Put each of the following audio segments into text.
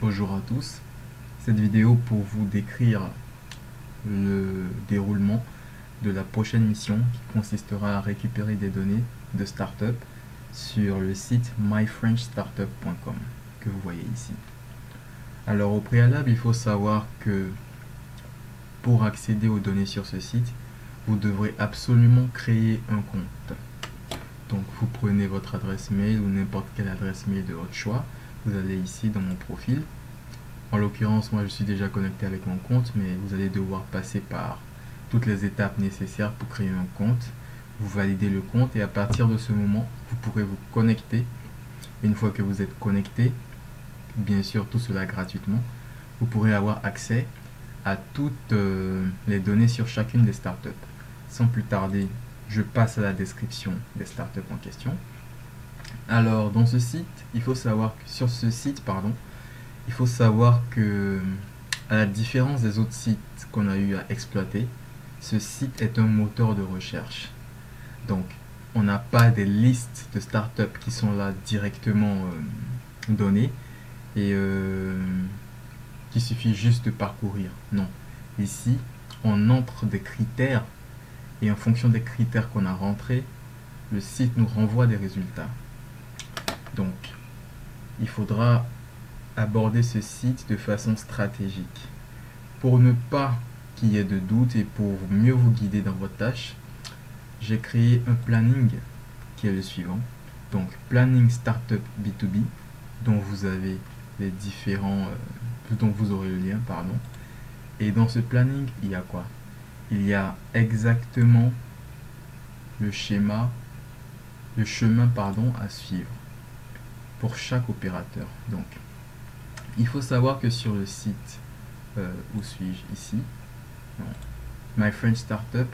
Bonjour à tous, cette vidéo pour vous décrire le déroulement de la prochaine mission qui consistera à récupérer des données de startup sur le site myfrenchstartup.com que vous voyez ici. Alors au préalable, il faut savoir que pour accéder aux données sur ce site, vous devrez absolument créer un compte. Donc vous prenez votre adresse mail ou n'importe quelle adresse mail de votre choix, vous allez ici dans mon profil. En l'occurrence, moi je suis déjà connecté avec mon compte, mais vous allez devoir passer par toutes les étapes nécessaires pour créer un compte. Vous validez le compte et à partir de ce moment, vous pourrez vous connecter. Une fois que vous êtes connecté, bien sûr tout cela gratuitement, vous pourrez avoir accès à toutes les données sur chacune des startups. Sans plus tarder, je passe à la description des startups en question. Alors dans ce site, il faut savoir que sur ce site, il faut savoir que, à la différence des autres sites qu'on a eu à exploiter, ce site est un moteur de recherche. Donc, on n'a pas des listes de startups qui sont là directement données et qu'il suffit juste de parcourir. Non. Ici, on entre des critères et en fonction des critères qu'on a rentrés, le site nous renvoie des résultats. Donc, il faudra aborder ce site de façon stratégique. Pour ne pas qu'il y ait de doute et pour mieux vous guider dans votre tâche, j'ai créé un planning qui est le suivant. Donc, planning startup B2B, dont vous avez les différents, dont vous aurez le lien, pardon. Et dans ce planning, il y a quoi? Il y a exactement le chemin, à suivre pour chaque opérateur. Donc, il faut savoir que sur le site, où suis-je ici, My French Startup,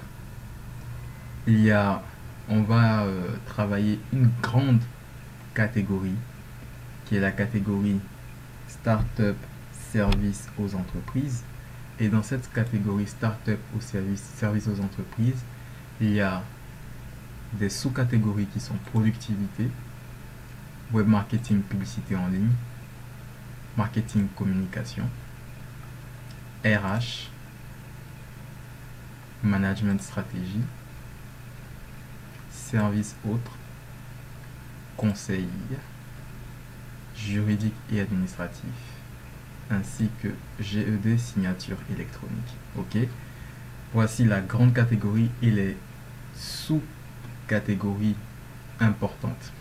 on va travailler une grande catégorie qui est la catégorie Startup Service aux entreprises. Et dans cette catégorie Startup ou Service aux entreprises, il y a des sous-catégories qui sont productivité, web marketing, publicité en ligne, marketing, communication, RH, management, stratégie, services autres, conseil, juridique et administratif, ainsi que GED, signature électronique. Ok. Voici la grande catégorie et les sous-catégories importantes.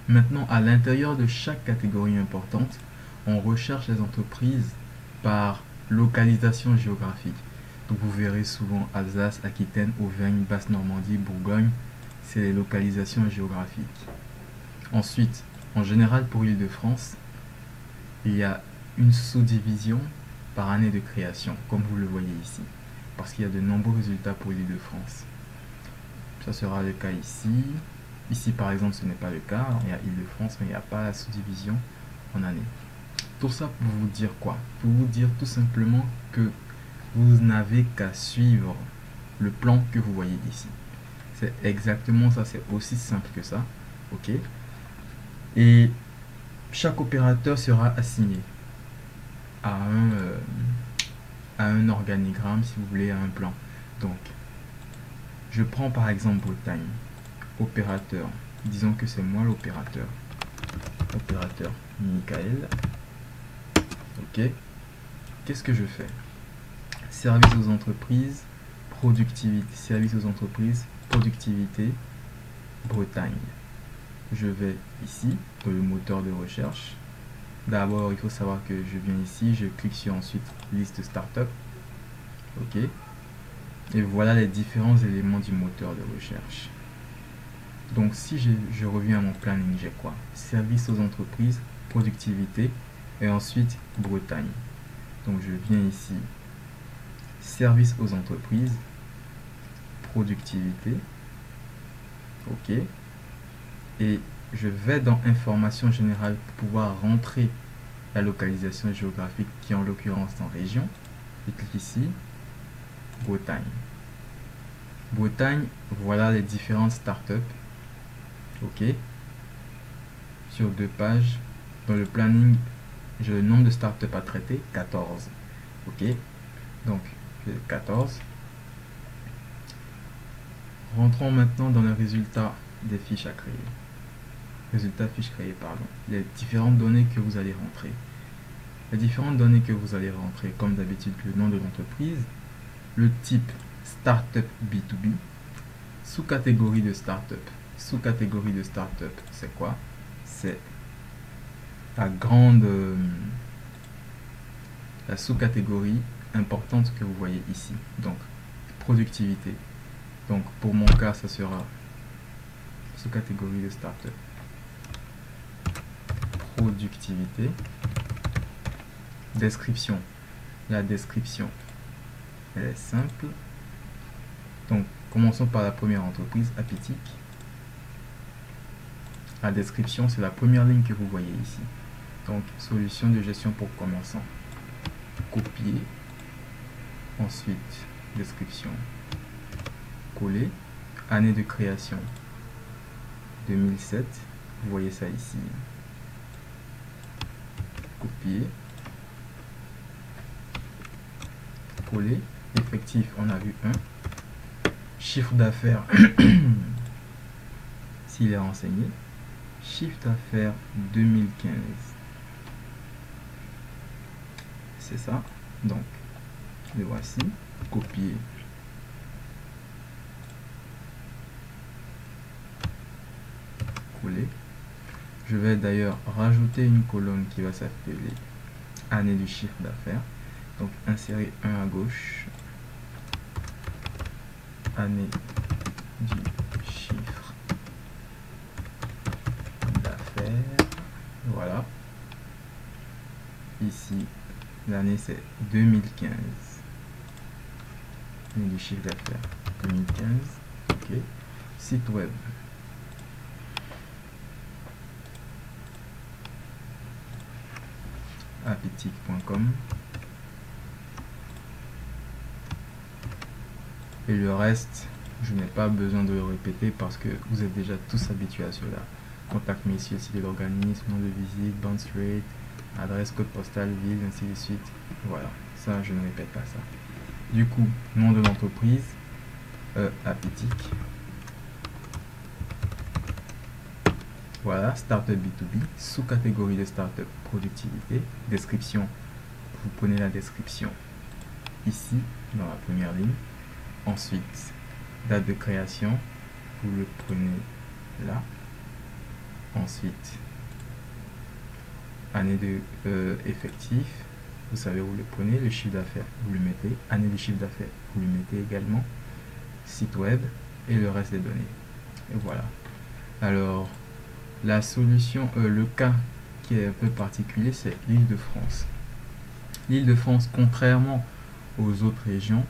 Maintenant, à l'intérieur de chaque catégorie importante, on recherche les entreprises par localisation géographique. Donc vous verrez souvent Alsace, Aquitaine, Auvergne, Basse-Normandie, Bourgogne, c'est les localisations géographiques. Ensuite, en général pour l'Île-de-France, il y a une sous-division par année de création, comme vous le voyez ici, parce qu'il y a de nombreux résultats pour l'Île-de-France. Ça sera le cas ici. Ici, par exemple, ce n'est pas le cas. Il y a Île-de-France, mais il n'y a pas la sous-division en année. Tout ça pour vous dire quoi? Pour vous dire tout simplement que vous n'avez qu'à suivre le plan que vous voyez ici. C'est exactement ça, c'est aussi simple que ça. Ok. Et chaque opérateur sera assigné à un organigramme, si vous voulez, à un plan. Donc, je prends par exemple Bretagne. Opérateur, disons que c'est moi l'opérateur. Opérateur Michael. Ok. Qu'est-ce que je fais? Service aux entreprises, productivité. Service aux entreprises, productivité, Bretagne. Je vais ici, dans le moteur de recherche. D'abord, il faut savoir que je viens ici, je clique sur ensuite liste startup. Ok. Et voilà les différents éléments du moteur de recherche. Donc si je reviens à mon planning, j'ai quoi? Service aux entreprises, productivité et ensuite Bretagne. Donc je viens ici, service aux entreprises, productivité. Ok. Et je vais dans information générale pour pouvoir rentrer la localisation géographique qui est en l'occurrence en région. Je clique ici, Bretagne. Bretagne, voilà les différentes startups. Ok. Sur 2 pages, dans le planning j'ai le nombre de startups à traiter, 14. Ok, donc j'ai 14. Rentrons maintenant dans le résultat des fiches à créer. Résultat fiches créées, pardon. Les différentes données que vous allez rentrer. Les différentes données que vous allez rentrer, comme d'habitude, le nom de l'entreprise, le type Startup B2B, sous-catégorie de Startup. Sous-catégorie de Startup, c'est quoi? C'est la sous-catégorie importante que vous voyez ici. Donc, productivité. Donc, pour mon cas, ça sera sous-catégorie de Startup. Productivité. Description. La description, elle est simple. Donc, commençons par la première entreprise, Apitic. La description, c'est la première ligne que vous voyez ici. Donc, solution de gestion pour commerçants. Copier. Ensuite, description. Coller. Année de création. 2007. Vous voyez ça ici. Copier. Coller. Effectif, on a vu 1. Chiffre d'affaires, s'il est renseigné. Chiffre d'affaires 2015. C'est ça. Donc, le voici. Copier. Coller. Je vais d'ailleurs rajouter une colonne qui va s'appeler année du chiffre d'affaires. Donc, insérer 1 à gauche. Année du chiffre d'affaires. Voilà. Ici, l'année c'est 2015. Année du chiffre d'affaires 2015. Ok. Site web. apitic.com. Et le reste, je n'ai pas besoin de le répéter parce que vous êtes déjà tous habitués à cela. Contact messieurs, site de l'organisme, nom de visite, bounce rate, adresse, code postal, ville, ainsi de suite. Voilà, ça je ne répète pas ça. Du coup, nom de l'entreprise, Apitic. Voilà, Startup B2B, sous-catégorie de Startup, productivité, description. Vous prenez la description ici, dans la première ligne. Ensuite, date de création, vous le prenez là. Ensuite, année de effectif, vous savez où vous le prenez. Le chiffre d'affaires, vous le mettez. Année de chiffre d'affaires, vous le mettez également. Site web et le reste des données. Et voilà. Alors, la solution, le cas qui est un peu particulier, c'est l'Île-de-France. L'Île-de-France, contrairement aux autres régions,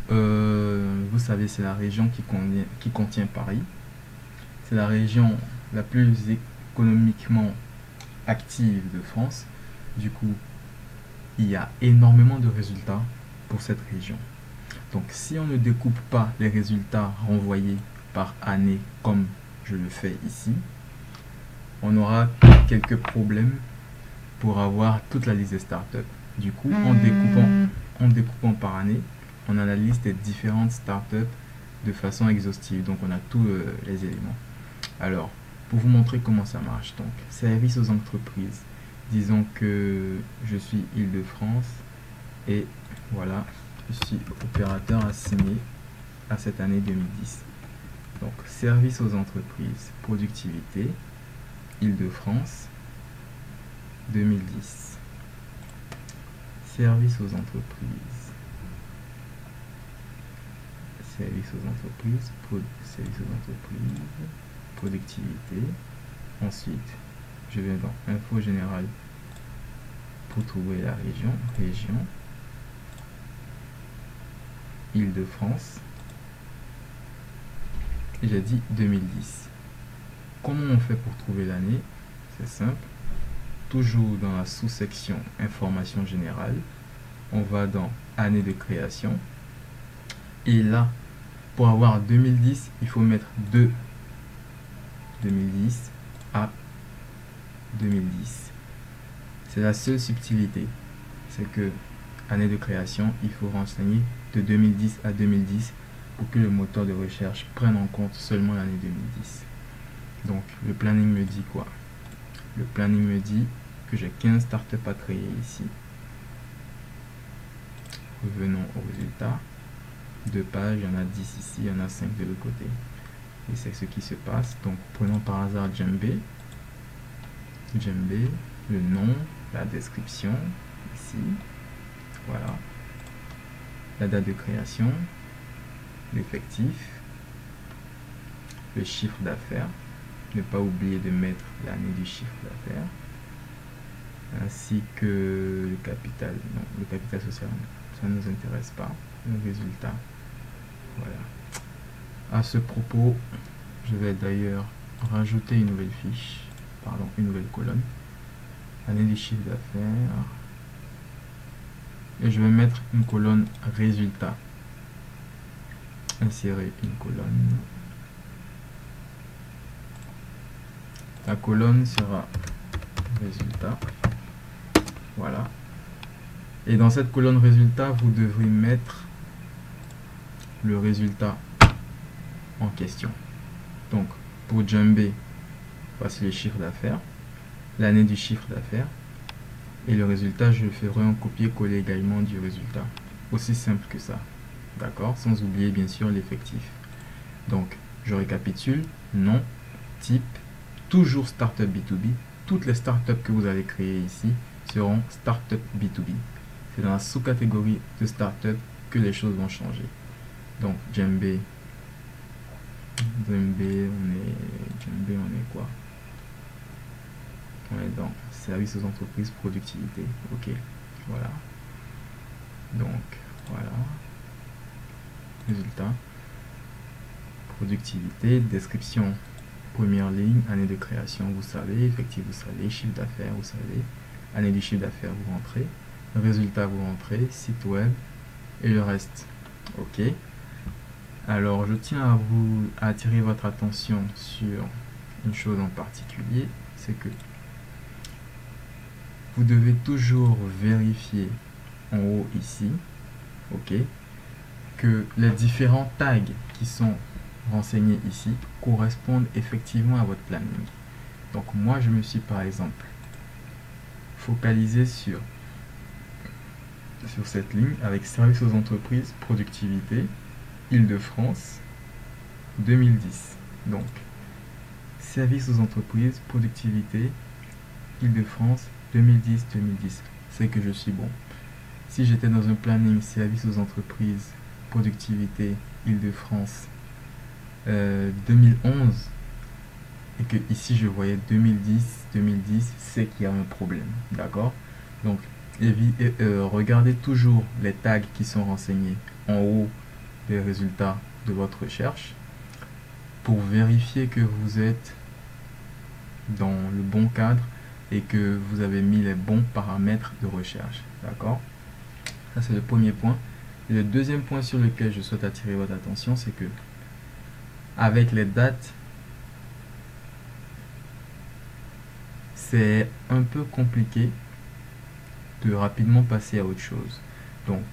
vous savez, c'est la région qui contient Paris. C'est la région la plus économiquement active de France. Du coup, il y a énormément de résultats pour cette région. Donc, si on ne découpe pas les résultats renvoyés par année comme je le fais ici, on aura quelques problèmes pour avoir toute la liste des startups. Du coup, en découpant par année, on a la liste des différentes startups de façon exhaustive. Donc, on a tous les éléments. Alors, pour vous montrer comment ça marche, donc, service aux entreprises. Disons que je suis Île-de-France et voilà, je suis opérateur assigné à cette année 2010. Donc, service aux entreprises, productivité, Île-de-France, 2010. Service aux entreprises. Service aux entreprises, productivité. Ensuite, je vais dans info générale pour trouver la région, Île-de-France. J'ai dit 2010. Comment on fait pour trouver l'année? C'est simple. Toujours dans la sous-section information générale, on va dans année de création. Et là, pour avoir 2010, il faut mettre 2010 à 2010. C'est la seule subtilité. C'est que année de création, il faut renseigner de 2010 à 2010 pour que le moteur de recherche prenne en compte seulement l'année 2010. Donc le planning me dit quoi? Le planning me dit que j'ai 15 startups à créer ici. Revenons au résultat. 2 pages, il y en a 10 ici, il y en a 5 de l'autre côté. Et c'est ce qui se passe. Donc prenons par hasard Djembe. Djembe, le nom, la description, ici. Voilà. La date de création, l'effectif, le chiffre d'affaires. Ne pas oublier de mettre l'année du chiffre d'affaires. Ainsi que le capital. Non, le capital social, ça ne nous intéresse pas. Le résultat. Voilà. À ce propos, je vais d'ailleurs rajouter une nouvelle fiche, pardon, une nouvelle colonne. Année du chiffre d'affaires. Et je vais mettre une colonne résultat. Insérer une colonne. La colonne sera résultat. Voilà. Et dans cette colonne résultat, vous devrez mettre le résultat en question. Donc, pour Djembe, voici le chiffre d'affaires, l'année du chiffre d'affaires, et le résultat, je ferai un copier-coller également du résultat. Aussi simple que ça. D'accord? Sans oublier, bien sûr, l'effectif. Donc, je récapitule. Nom, type, toujours Startup B2B. Toutes les startups que vous allez créer ici seront Startup B2B. C'est dans la sous-catégorie de Startup que les choses vont changer. Donc, Djembe, on est quoi? On est dans services aux entreprises, productivité. Ok, voilà. Donc, voilà. Résultat. Productivité, description, première ligne, année de création, vous savez, effectif, vous savez, chiffre d'affaires, vous savez, année du chiffre d'affaires, vous rentrez, résultat, vous rentrez, site web, et le reste. Ok. Alors, je tiens à attirer votre attention sur une chose en particulier, c'est que vous devez toujours vérifier en haut ici, ok, que les différents tags qui sont renseignés ici correspondent effectivement à votre planning. Donc moi, je me suis par exemple focalisé sur cette ligne avec services aux entreprises, productivité, Île-de-France 2010. Donc, services aux entreprises, productivité, Île-de-France 2010-2010. C'est que je suis bon. Si j'étais dans un planning services aux entreprises, productivité, Île-de-France 2011 et que ici je voyais 2010, c'est qu'il y a un problème. D'accord? Donc, regardez toujours les tags qui sont renseignés en haut des résultats de votre recherche pour vérifier que vous êtes dans le bon cadre et que vous avez mis les bons paramètres de recherche. D'accord? Ça, c'est le premier point. Et le deuxième point sur lequel je souhaite attirer votre attention, c'est que avec les dates, c'est un peu compliqué de rapidement passer à autre chose. Donc,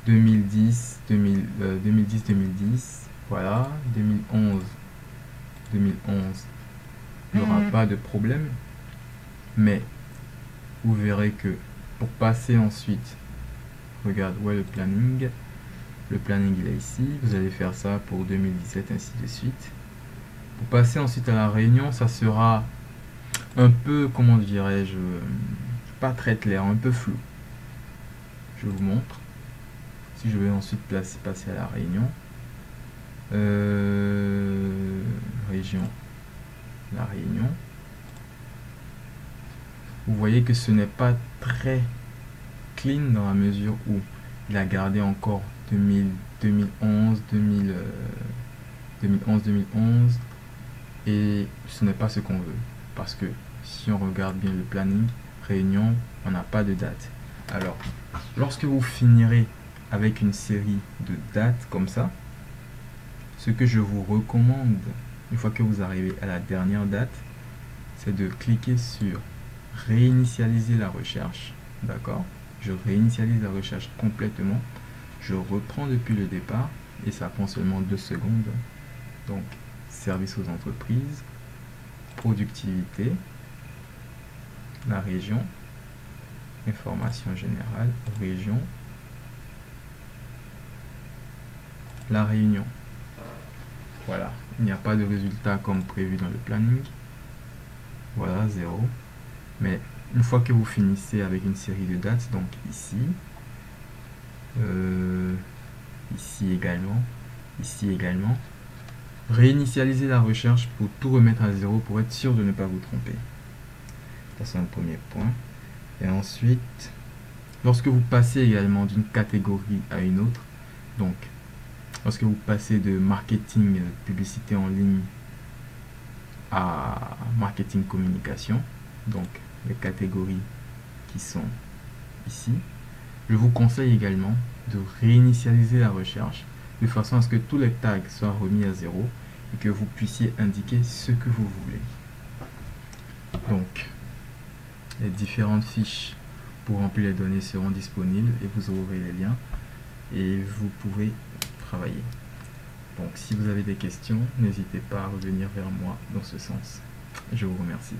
2010, 2010, voilà, 2011, il n'y aura pas de problème, mais vous verrez que pour passer ensuite, regarde où est le planning, il est ici, vous allez faire ça pour 2017, ainsi de suite. Pour passer ensuite à la réunion, ça sera un peu, comment dirais-je, pas très clair, un peu flou. Je vous montre. Si je vais ensuite passer à la réunion, la réunion, vous voyez que ce n'est pas très clean dans la mesure où il a gardé encore 2011, et ce n'est pas ce qu'on veut, parce que si on regarde bien le planning réunion, on n'a pas de date. Alors, lorsque vous finirez avec une série de dates comme ça, ce que je vous recommande, une fois que vous arrivez à la dernière date, c'est de cliquer sur réinitialiser la recherche. D'accord? Je réinitialise la recherche complètement. Je reprends depuis le départ et ça prend seulement 2 secondes. Donc, service aux entreprises, productivité, la région, information générale, région, la Réunion. Voilà, il n'y a pas de résultat comme prévu dans le planning. Voilà, 0. Mais une fois que vous finissez avec une série de dates, donc ici, ici également, réinitialisez la recherche pour tout remettre à 0 pour être sûr de ne pas vous tromper. Ça, c'est un premier point. Et ensuite, lorsque vous passez également d'une catégorie à une autre, donc lorsque vous passez de marketing, publicité en ligne à marketing communication, donc les catégories qui sont ici, je vous conseille également de réinitialiser la recherche de façon à ce que tous les tags soient remis à 0 et que vous puissiez indiquer ce que vous voulez. Donc, les différentes fiches pour remplir les données seront disponibles et vous aurez les liens et vous pouvez travailler. Donc, si vous avez des questions, n'hésitez pas à revenir vers moi dans ce sens. Je vous remercie.